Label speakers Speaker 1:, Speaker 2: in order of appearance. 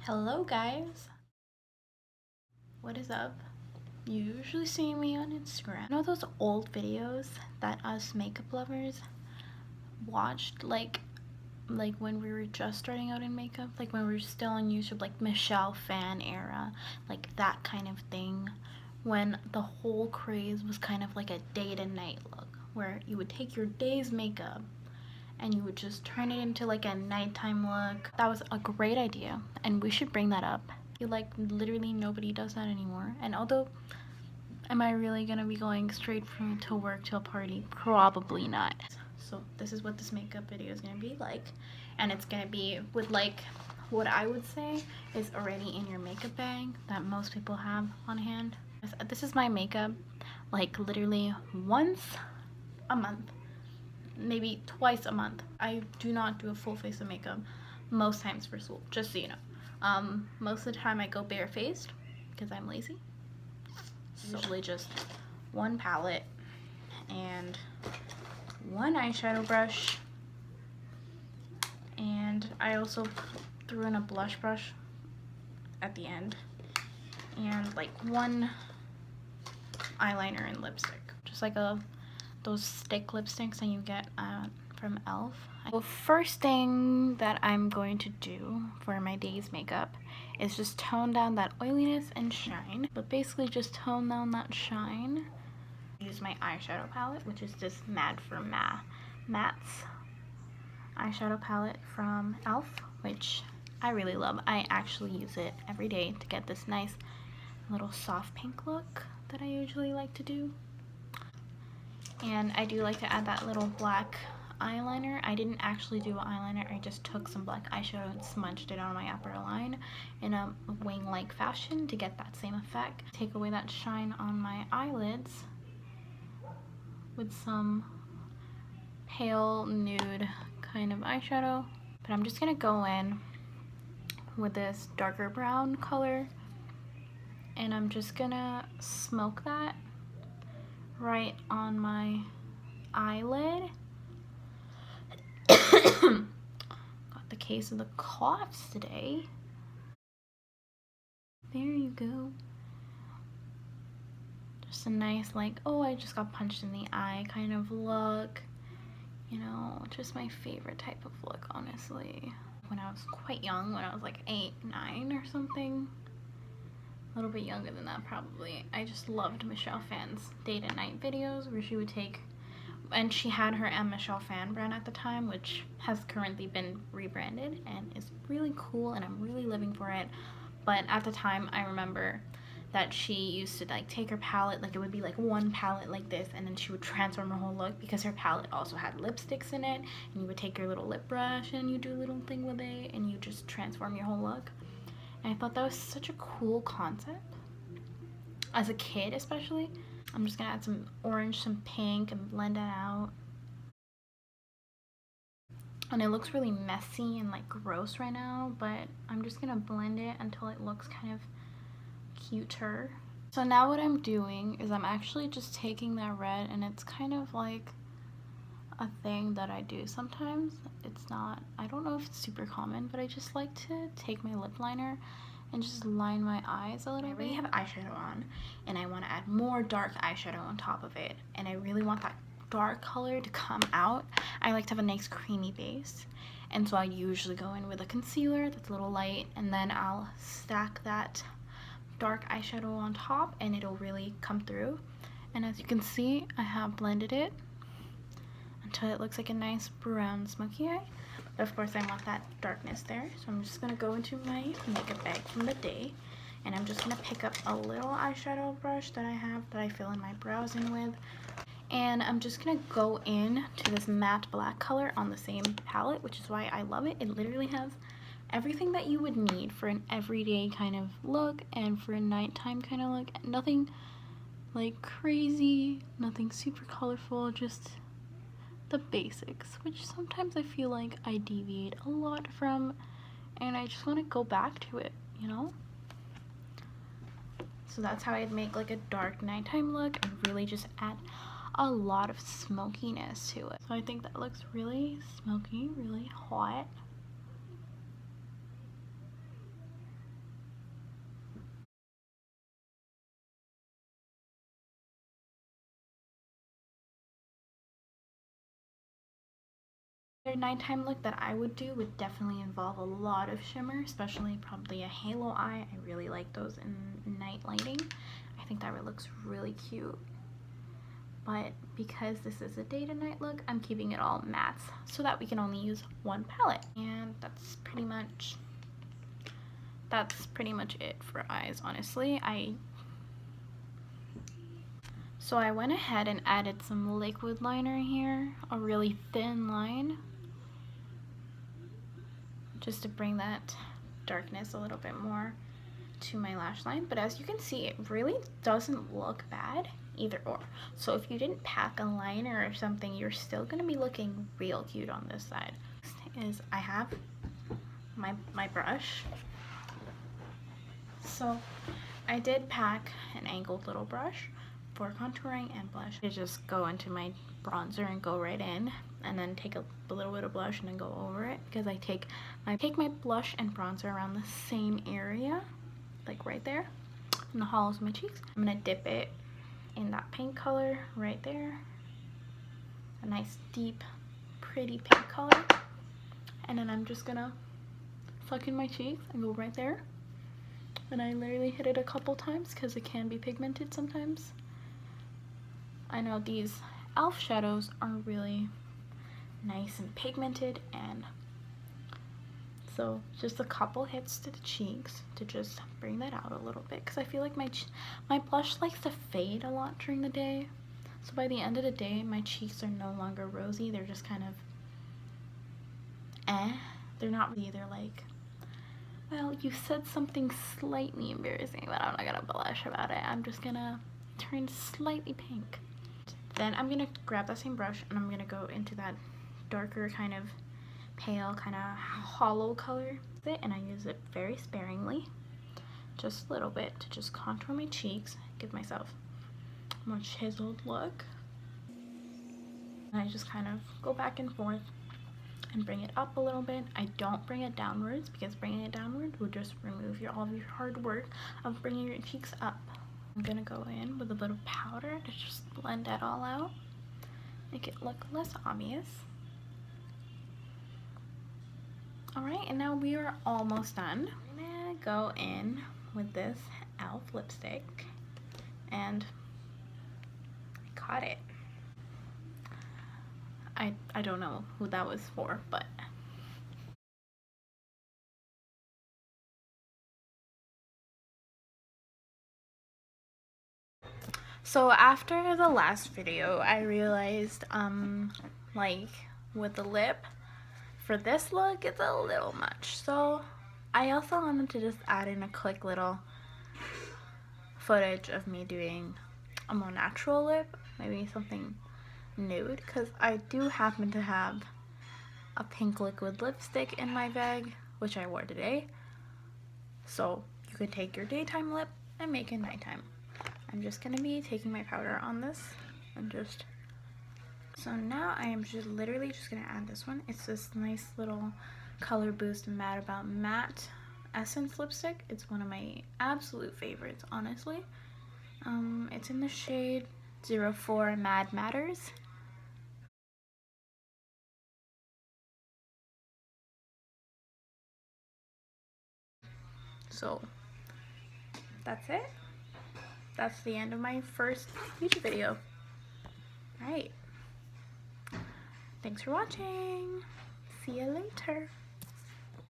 Speaker 1: Hello guys, what is up? You usually see me on Instagram. You know those old videos that us makeup lovers watched like when we were just starting out in makeup, like when we were still on YouTube, like Michelle fan era, like that kind of thing, when the whole craze was kind of like a day to night look where you would take your day's makeup and you would just turn it into like a nighttime look. That was a great idea and we should bring that up. I feel like literally nobody does that anymore. And although, am I really gonna be going straight from to work to a party? Probably not. So this is what this makeup video is gonna be like, and it's gonna be with like what I would say is already in your makeup bag that most people have on hand. This is my makeup like literally once a month, maybe twice a month. I do not do a full face of makeup most times for school, just so you know. Most of the time I go barefaced because I'm lazy. So usually just one palette and one eyeshadow brush, and I also threw in a blush brush at the end, and like one eyeliner and lipstick, just like those stick lipsticks that you get from e.l.f. The first thing that I'm going to do for my day's makeup is just tone down that oiliness and shine, but basically just tone down that shine. Use my eyeshadow palette, which is this Mad for Mattes eyeshadow palette from e.l.f., which I really love. I actually use it every day to get this nice little soft pink look that I usually like to do. And I do like to add that little black eyeliner. I didn't actually do eyeliner, I just took some black eyeshadow and smudged it on my upper line in a wing-like fashion to get that same effect. Take away that shine on my eyelids with some pale nude kind of eyeshadow. But I'm just gonna go in with this darker brown color and I'm just gonna smoke that right on my eyelid. Got the case of the coughs today. There you go. Just a nice like, oh, I just got punched in the eye kind of look. You know, just my favorite type of look, honestly. When I was quite young, when I was like 8, 9 or something, a little bit younger than that probably, I just loved Michelle Phan's day to night videos where she would take, and she had her Michelle Phan brand at the time, which has currently been rebranded and is really cool and I'm really living for it. But at the time I remember that she used to like take her palette, like it would be like one palette like this, and then she would transform her whole look because her palette also had lipsticks in it, and you would take your little lip brush and you do a little thing with it and you just transform your whole look. And I thought that was such a cool concept as a kid, especially. I'm just gonna add some orange, some pink, and blend that out. And it looks really messy and like gross right now, but I'm just gonna blend it until it looks kind of cuter. So now what I'm doing is I'm actually just taking that red, and it's kind of like a thing that I do sometimes. It's not, I don't know if it's super common, but I just like to take my lip liner and just line my eyes a little bit. I already have eyeshadow on and I want to add more dark eyeshadow on top of it, and I really want that dark color to come out. I like to have a nice creamy base, and so I usually go in with a concealer that's a little light, and then I'll stack that dark eyeshadow on top and it'll really come through. And as you can see, I have blended it until it looks like a nice brown smoky eye. But of course I want that darkness there, so I'm just gonna go into my makeup bag from the day, and I'm just gonna pick up a little eyeshadow brush that I have that I fill in my brows in with, and I'm just gonna go in to this matte black color on the same palette, which is why I love it. It literally has everything that you would need for an everyday kind of look and for a nighttime kind of look. Nothing like crazy, nothing super colorful, just the basics, which sometimes I feel like I deviate a lot from, and I just want to go back to it, you know? So that's how I'd make like a dark nighttime look and really just add a lot of smokiness to it. So I think that looks really smoky, really hot. The nighttime look that I would do would definitely involve a lot of shimmer, especially probably a halo eye. I really like those in night lighting. I think that looks really cute. But because this is a day to night look, I'm keeping it all mattes so that we can only use one palette. And that's pretty much it for eyes, honestly. So I went ahead and added some liquid liner here, a really thin line, just to bring that darkness a little bit more to my lash line. But as you can see, it really doesn't look bad either or. So if you didn't pack a liner or something, you're still gonna be looking real cute on this side. Next is I have my brush. So I did pack an angled little brush for contouring and blush. I just go into my bronzer and go right in, and then take a little bit of blush and then go over it, because I take my blush and bronzer around the same area, like right there in the hollows of my cheeks. I'm gonna dip it in that pink color right there, a nice deep pretty pink color, and then I'm just gonna suck in my cheeks and go right there. And I literally hit it a couple times because it can be pigmented sometimes. I know these e.l.f. shadows are really nice and pigmented, and so just a couple hits to the cheeks to just bring that out a little bit, because I feel like my blush likes to fade a lot during the day. So by the end of the day, my cheeks are no longer rosy. They're just kind of they're not really, they're like, well, you said something slightly embarrassing, but I'm not gonna blush about it. I'm just gonna turn slightly pink. Then I'm gonna grab that same brush and I'm gonna go into that darker kind of pale, kind of hollow color, and I use it very sparingly, just a little bit, to just contour my cheeks, give myself a more chiseled look. And I just kind of go back and forth and bring it up a little bit. I don't bring it downwards, because bringing it downward will just remove all of your hard work of bringing your cheeks up. I'm gonna go in with a bit of powder to just blend that all out, make it look less obvious. Alright, and now we are almost done. I'm gonna go in with this e.l.f. lipstick, and I caught it. I don't know who that was for, but so after the last video, I realized like with the lip, for this look it's a little much. So I also wanted to just add in a quick little footage of me doing a more natural lip, maybe something nude, because I do happen to have a pink liquid lipstick in my bag, which I wore today. So you could take your daytime lip and make it nighttime. I'm just gonna be taking my powder on this and just, so now I am just literally just gonna add this one. It's this nice little Color Boost Mad About Matte Essence lipstick. It's one of my absolute favorites, honestly. It's in the shade 04 Mad Matters. So that's it. That's the end of my first YouTube video. Alright. Thanks for watching. See you later.